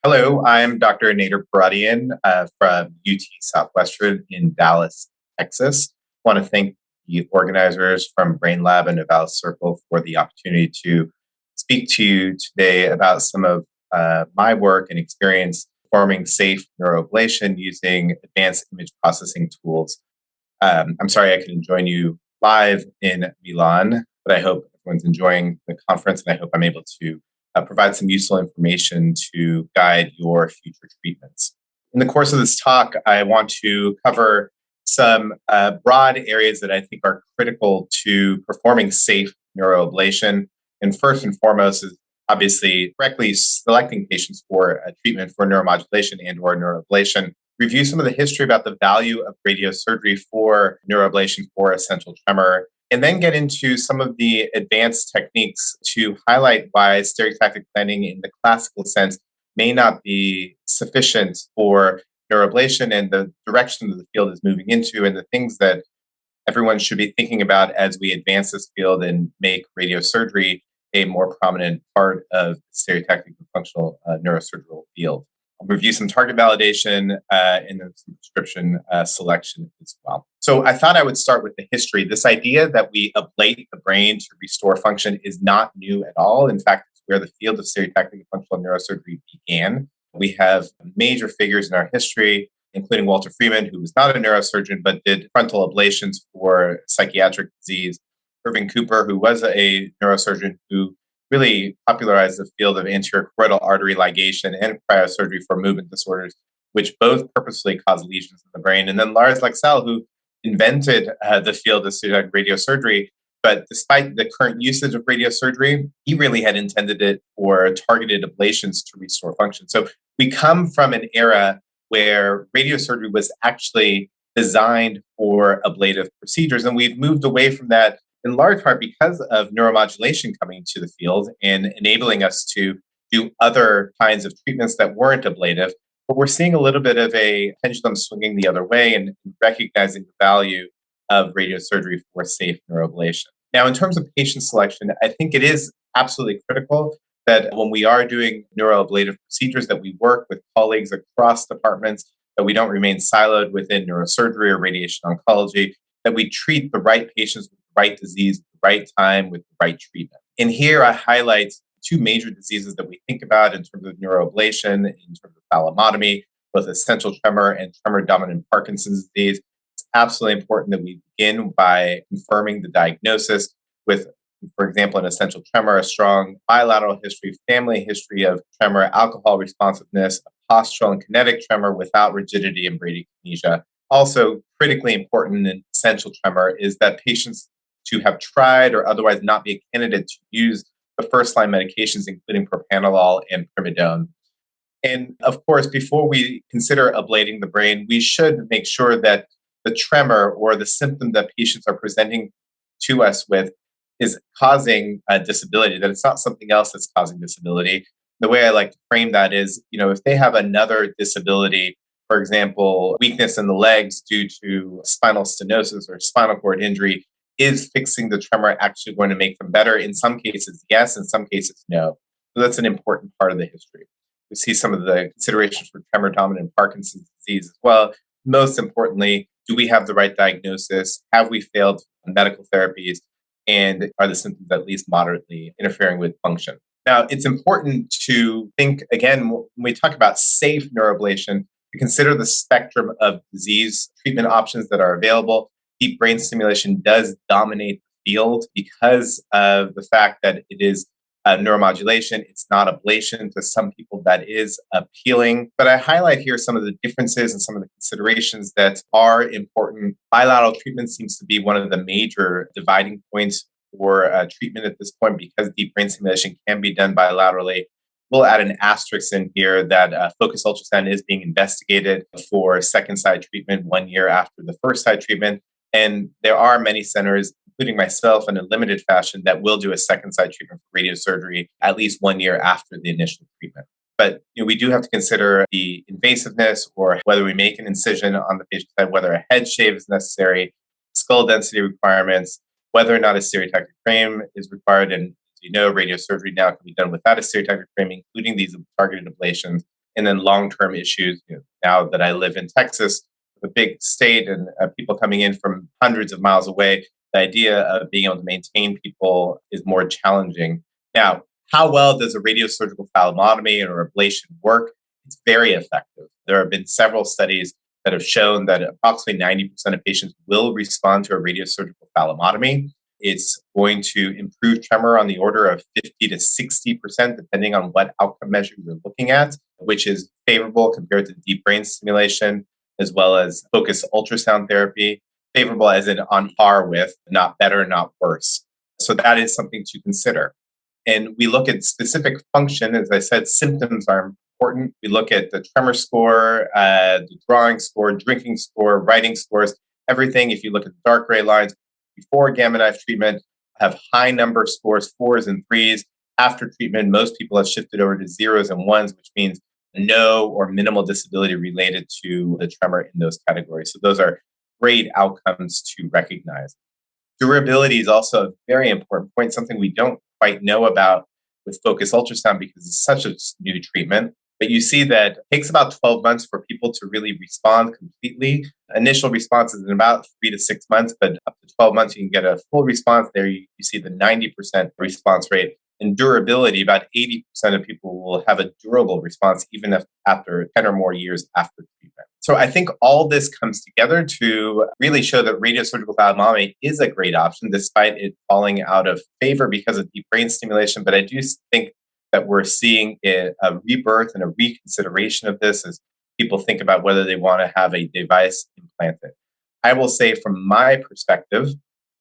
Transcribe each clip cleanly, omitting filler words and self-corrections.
Hello, I'm Dr. Nader Pouratian from UT Southwestern in Dallas, Texas. I want to thank the organizers from Brain Lab and Novalis Circle for the opportunity to speak to you today about some of my work and experience performing safe neuroablation using advanced image processing tools. I'm sorry I couldn't join you live in Milan, but I hope everyone's enjoying the conference and I hope I'm able to provide some useful information to guide your future treatments. In the course of this talk, I want to cover some broad areas that I think are critical to performing safe neuroablation. And first and foremost is obviously correctly selecting patients for a treatment for neuromodulation and or neuroablation. Review some of the history about the value of radiosurgery for neuroablation for essential tremor, and then get into some of the advanced techniques to highlight why stereotactic planning in the classical sense may not be sufficient for neuroablation and the direction that the field is moving into and the things that everyone should be thinking about as we advance this field and make radiosurgery a more prominent part of the stereotactic and functional neurosurgical field. I'll review some target validation and then some prescription selection as well. So I thought I would start with the history. This idea that we ablate the brain to restore function is not new at all. In fact, it's where the field of stereotactic and functional neurosurgery began. We have major figures in our history, including Walter Freeman, who was not a neurosurgeon, but did frontal ablations for psychiatric disease. Irving Cooper, who was a neurosurgeon who really popularized the field of anterior carotid artery ligation and cryosurgery for movement disorders, which both purposely cause lesions in the brain. And then Lars Lexell, who invented the field of stereotactic radiosurgery. But despite the current usage of radiosurgery, he really had intended it for targeted ablations to restore function. So we come from an era where radiosurgery was actually designed for ablative procedures. And we've moved away from that in large part because of neuromodulation coming to the field and enabling us to do other kinds of treatments that weren't ablative. But we're seeing a little bit of a pendulum swinging the other way and recognizing the value of radiosurgery for safe neuroablation. Now, in terms of patient selection, I think it is absolutely critical that when we are doing neuroablative procedures that we work with colleagues across departments, that we don't remain siloed within neurosurgery or radiation oncology, that we treat the right patients with the right disease, at the right time, with the right treatment. And here I highlight two major diseases that we think about in terms of neuroablation, in terms of thalamotomy, both essential tremor and tremor-dominant Parkinson's disease. It's absolutely important that we begin by confirming the diagnosis with, for example, in essential tremor, a strong bilateral history, family history of tremor, alcohol responsiveness, postural and kinetic tremor without rigidity and bradykinesia. Also, critically important in essential tremor is that patients to have tried or otherwise not be a candidate to use the first-line medications, including propranolol and primidone. And of course, before we consider ablating the brain, we should make sure that the tremor or the symptom that patients are presenting to us with is causing a disability, that it's not something else that's causing disability. The way I like to frame that is, if they have another disability, for example, weakness in the legs due to spinal stenosis or spinal cord injury, is fixing the tremor actually going to make them better? In some cases, yes. In some cases, no. So that's an important part of the history. We see some of the considerations for tremor-dominant Parkinson's disease as well. Most importantly, do we have the right diagnosis? Have we failed medical therapies? And are the symptoms at least moderately interfering with function? Now, it's important to think, again, when we talk about safe neuroablation, to consider the spectrum of disease treatment options that are available. Deep brain stimulation does dominate the field because of the fact that it is neuromodulation. It's not ablation. To some people, that is appealing. But I highlight here some of the differences and some of the considerations that are important. Bilateral treatment seems to be one of the major dividing points for treatment at this point because deep brain stimulation can be done bilaterally. We'll add an asterisk in here that focused ultrasound is being investigated for second side treatment 1 year after the first side treatment. And there are many centers, including myself in a limited fashion, that will do a second side treatment for radiosurgery at least 1 year after the initial treatment. But we do have to consider the invasiveness or whether we make an incision on the patient side, whether a head shave is necessary, skull density requirements, whether or not a stereotactic frame is required. And radiosurgery now can be done without a stereotactic frame, including these targeted ablations. And then long-term issues, now that I live in Texas, a big state and people coming in from hundreds of miles away, the idea of being able to maintain people is more challenging. Now, how well does a radiosurgical thallotomy or ablation work? It's very effective. There have been several studies that have shown that approximately 90% of patients will respond to a radiosurgical thallotomy. It's going to improve tremor on the order of 50 to 60%, depending on what outcome measure you're looking at, which is favorable compared to deep brain stimulation, as well as focused ultrasound therapy, favorable as in on par with, not better, not worse. So that is something to consider. And we look at specific function. As I said, symptoms are important. We look at the tremor score, the drawing score, drinking score, writing scores, everything. If you look at the dark gray lines, before gamma knife treatment, have high number scores, 4s and 3s. After treatment, most people have shifted over to 0s and 1s, which means no or minimal disability related to the tremor in those categories. So those are great outcomes to recognize. Durability is also a very important point, something we don't quite know about with focused ultrasound because it's such a new treatment. But you see that it takes about 12 months for people to really respond completely. Initial response is in about 3 to 6 months, but up to 12 months, you can get a full response. There you see the 90% response rate. And durability, about 80% of people will have a durable response even if after 10 or more years after treatment. So I think all this comes together to really show that radiosurgical thallotomy is a great option despite it falling out of favor because of deep brain stimulation. But I do think that we're seeing a rebirth and a reconsideration of this as people think about whether they want to have a device implanted. I will say from my perspective,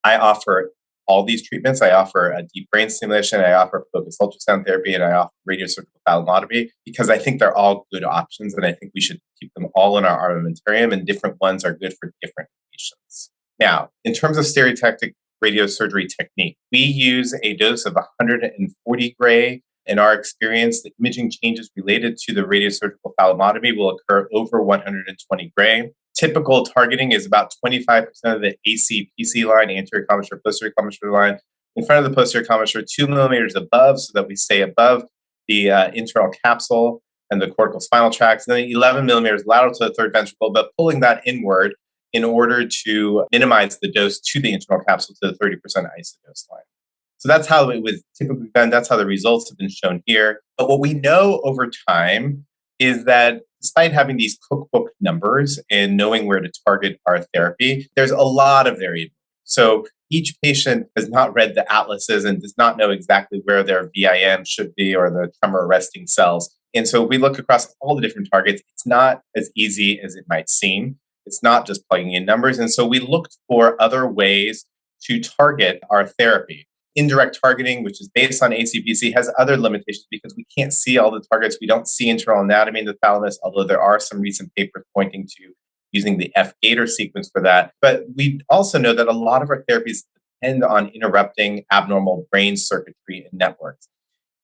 I offer all these treatments. I offer a deep brain stimulation, I offer focused ultrasound therapy, and I offer radiosurgical thallotomy because I think they're all good options and I think we should keep them all in our armamentarium and different ones are good for different patients. Now, in terms of stereotactic radiosurgery technique, we use a dose of 140 gray. In our experience, the imaging changes related to the radiosurgical thallotomy will occur over 120 gray. Typical targeting is about 25% of the AC-PC line, anterior commissure, posterior commissure line, in front of the posterior commissure, 2 millimeters above, so that we stay above the internal capsule and the cortical spinal tracts, and then 11 millimeters lateral to the third ventricle, but pulling that inward in order to minimize the dose to the internal capsule to the 30% isodose line. So that's how it was typically done. That's how the results have been shown here. But what we know over time is that despite having these cookbook numbers and knowing where to target our therapy, there's a lot of variability. So each patient has not read the atlases and does not know exactly where their VIM should be or the tremor arresting cells. And so we look across all the different targets. It's not as easy as it might seem. It's not just plugging in numbers. And so we looked for other ways to target our therapy. Indirect targeting, which is based on ACPC, has other limitations because we can't see all the targets. We don't see internal anatomy in the thalamus, although there are some recent papers pointing to using the F-Gator sequence for that. But we also know that a lot of our therapies depend on interrupting abnormal brain circuitry and networks.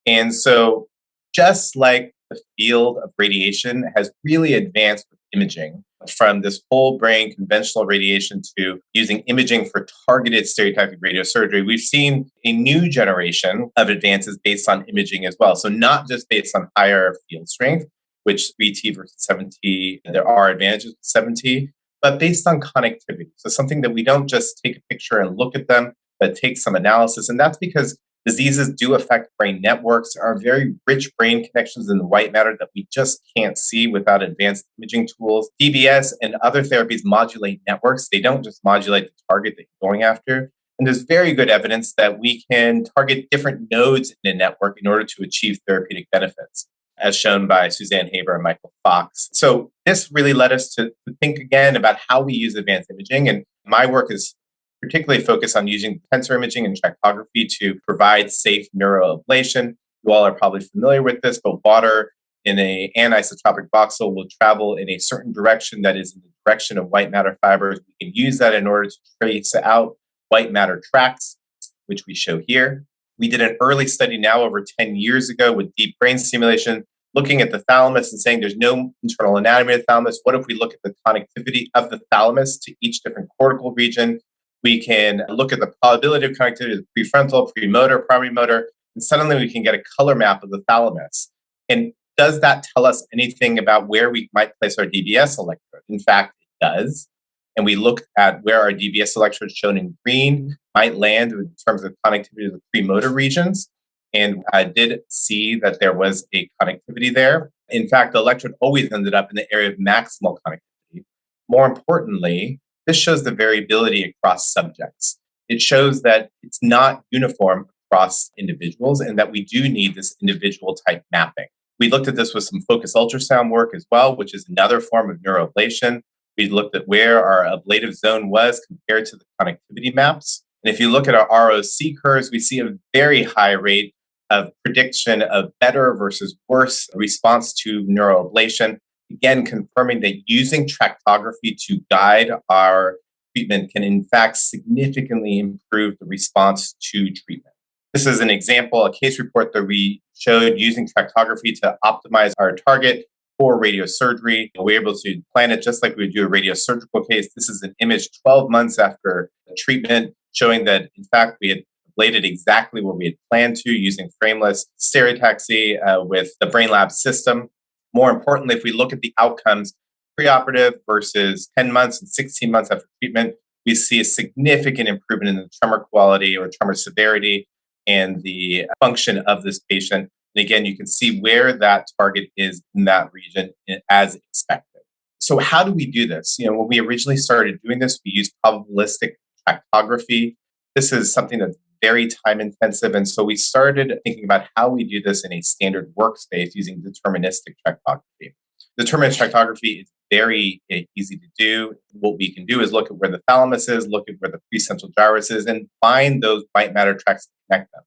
And so just like the field of radiation has really advanced with imaging, from this whole brain conventional radiation to using imaging for targeted stereotactic radiosurgery, we've seen a new generation of advances based on imaging as well. So not just based on higher field strength, which 3T versus 7T, there are advantages with 7T, but based on connectivity. So something that we don't just take a picture and look at them, but take some analysis. And that's because diseases do affect brain networks. There are very rich brain connections in the white matter that we just can't see without advanced imaging tools. DBS and other therapies modulate networks. They don't just modulate the target that you're going after. And there's very good evidence that we can target different nodes in a network in order to achieve therapeutic benefits, as shown by Suzanne Haber and Michael Fox. So this really led us to think again about how we use advanced imaging. And my work is particularly focused on using tensor imaging and tractography to provide safe neuroablation. You all are probably familiar with this, but water in an anisotropic voxel will travel in a certain direction that is in the direction of white matter fibers. We can use that in order to trace out white matter tracks, which we show here. We did an early study now over 10 years ago with deep brain stimulation, looking at the thalamus and saying there's no internal anatomy of the thalamus. What if we look at the connectivity of the thalamus to each different cortical region? We can look at the probability of connectivity to the prefrontal, premotor, primary motor, and suddenly we can get a color map of the thalamus. And Does that tell us anything about where we might place our DBS electrode? In fact, it does. And we looked at where our DBS electrodes shown in green might land in terms of connectivity to the premotor regions. And I did see that there was a connectivity there. In fact, the electrode always ended up in the area of maximal connectivity. More importantly, this shows the variability across subjects. It shows that it's not uniform across individuals and that we do need this individual type mapping. We looked at this with some focused ultrasound work as well, which is another form of neuroablation. We looked at where our ablative zone was compared to the connectivity maps. And if you look at our ROC curves, we see a very high rate of prediction of better versus worse response to neuroablation. Again, confirming that using tractography to guide our treatment can in fact significantly improve the response to treatment. This is an example, a case report that we showed using tractography to optimize our target for radiosurgery. We were able to plan it just like we would do a radiosurgical case. This is an image 12 months after the treatment, showing that, in fact, we had ablated exactly where we had planned to using frameless stereotaxy with the Brainlab system. More importantly, if we look at the outcomes preoperative versus 10 months and 16 months after treatment, we see a significant improvement in the tremor quality or tremor severity and the function of this patient. And again, you can see where that target is in that region as expected. So how do we do this? When we originally started doing this, we used probabilistic tractography. This is something that's very time intensive. And so we started thinking about how we do this in a standard workspace using deterministic tractography. Deterministic tractography is very easy to do. What we can do is look at where the thalamus is, look at where the precentral gyrus is, and find those white matter tracks to connect them.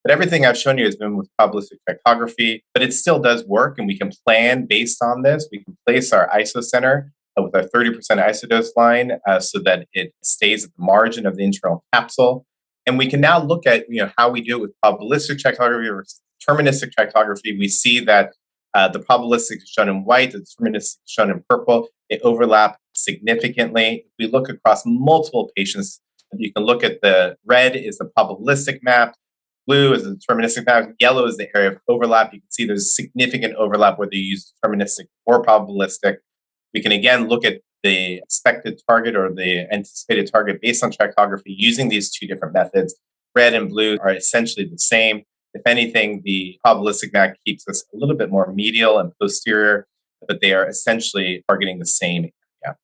But everything I've shown you has been with probabilistic tractography, but it still does work, and we can plan based on this. We can place our ISO center with our 30% isodose line so that it stays at the margin of the internal capsule. And we can now look at how we do it with probabilistic tractography versus deterministic tractography. We see that the probabilistic is shown in white, the deterministic is shown in purple. They overlap significantly. If we look across multiple patients, you can look at the red is the probabilistic map, blue is the deterministic map, yellow is the area of overlap. You can see there's significant overlap whether you use deterministic or probabilistic. We can again look at the expected target or the anticipated target based on tractography using these two different methods. Red and blue are essentially the same. If anything, the probabilistic map keeps us a little bit more medial and posterior, but they are essentially targeting the same area.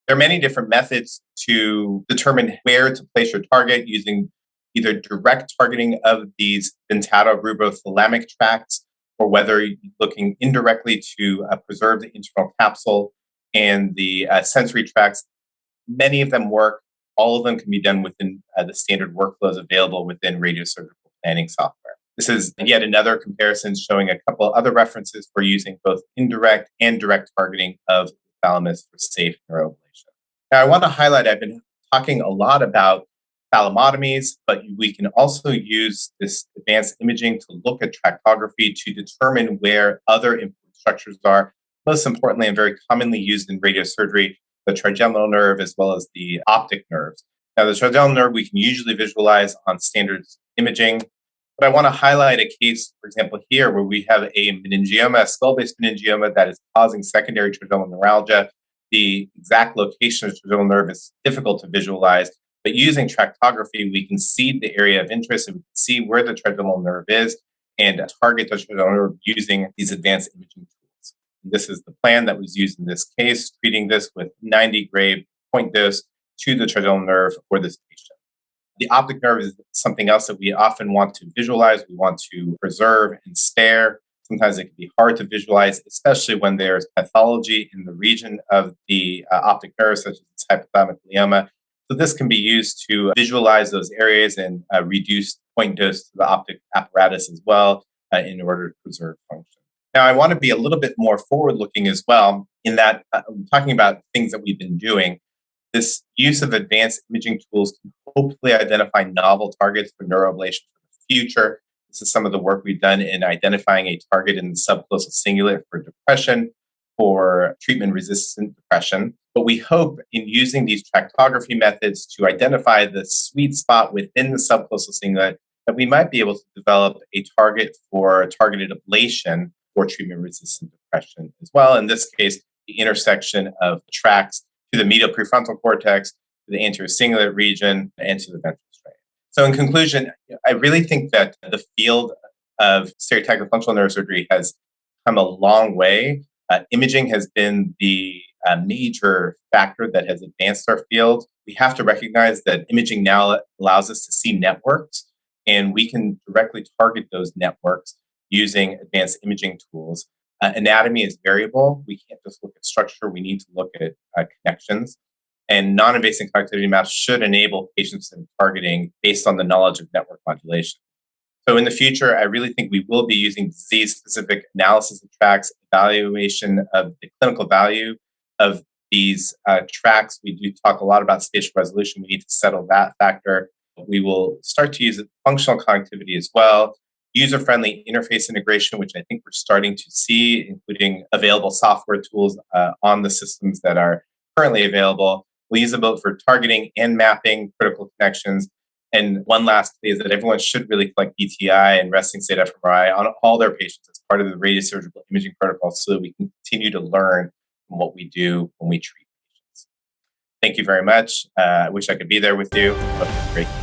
There are many different methods to determine where to place your target using either direct targeting of these dentatorubothalamic tracts or whether you're looking indirectly to preserve the internal capsule and the sensory tracts. Many of them work. All of them can be done within the standard workflows available within radiosurgical planning software. This is yet another comparison showing a couple other references for using both indirect and direct targeting of the thalamus for safe neuroablation. Now, I want to highlight, I've been talking a lot about thalamotomies, but we can also use this advanced imaging to look at tractography to determine where other important structures are. Most importantly, and very commonly used in radiosurgery, the trigeminal nerve as well as the optic nerves. Now, the trigeminal nerve we can usually visualize on standard imaging, but I want to highlight a case, for example, here where we have a meningioma, a skull-based meningioma that is causing secondary trigeminal neuralgia. The exact location of the trigeminal nerve is difficult to visualize, but using tractography, we can see the area of interest and we can see where the trigeminal nerve is and target the trigeminal nerve using these advanced imaging tools. This is the plan that was used in this case, treating this with 90 gray point dose to the trigeminal nerve for this patient. The optic nerve is something else that we often want to visualize, we want to preserve and spare. Sometimes it can be hard to visualize, especially when there's pathology in the region of the optic nerve, such as hypothalamic glioma. So this can be used to visualize those areas and reduce point dose to the optic apparatus as well in order to preserve function. Now, I want to be a little bit more forward-looking as well in that I'm talking about things that we've been doing. This use of advanced imaging tools can hopefully identify novel targets for neuroablation for the future. This is some of the work we've done in identifying a target in the subcallosal cingulate for depression, for treatment-resistant depression. But we hope in using these tractography methods to identify the sweet spot within the subcallosal cingulate that we might be able to develop a target for targeted ablation for treatment-resistant depression as well. In this case, the intersection of tracks to the medial prefrontal cortex, to the anterior cingulate region, and to the ventral striatum. So in conclusion, I really think that the field of stereotactic functional neurosurgery has come a long way. Imaging has been the major factor that has advanced our field. We have to recognize that imaging now allows us to see networks, and we can directly target those networks using advanced imaging tools. Anatomy is variable. We can't just look at structure, we need to look at connections. And non invasive connectivity maps should enable patients in targeting based on the knowledge of network modulation. So in the future, I really think we will be using disease-specific analysis of tracks, evaluation of the clinical value of these tracks. We do talk a lot about spatial resolution. We need to settle that factor. We will start to use functional connectivity as well, user-friendly interface integration, which I think we're starting to see, including available software tools on the systems that are currently available. We'll use them both for targeting and mapping critical connections. And one last plea is that everyone should really collect BTI and resting state fMRI on all their patients as part of the radiosurgical imaging protocol so that we can continue to learn from what we do when we treat patients. Thank you very much. I wish I could be there with you. But it was great.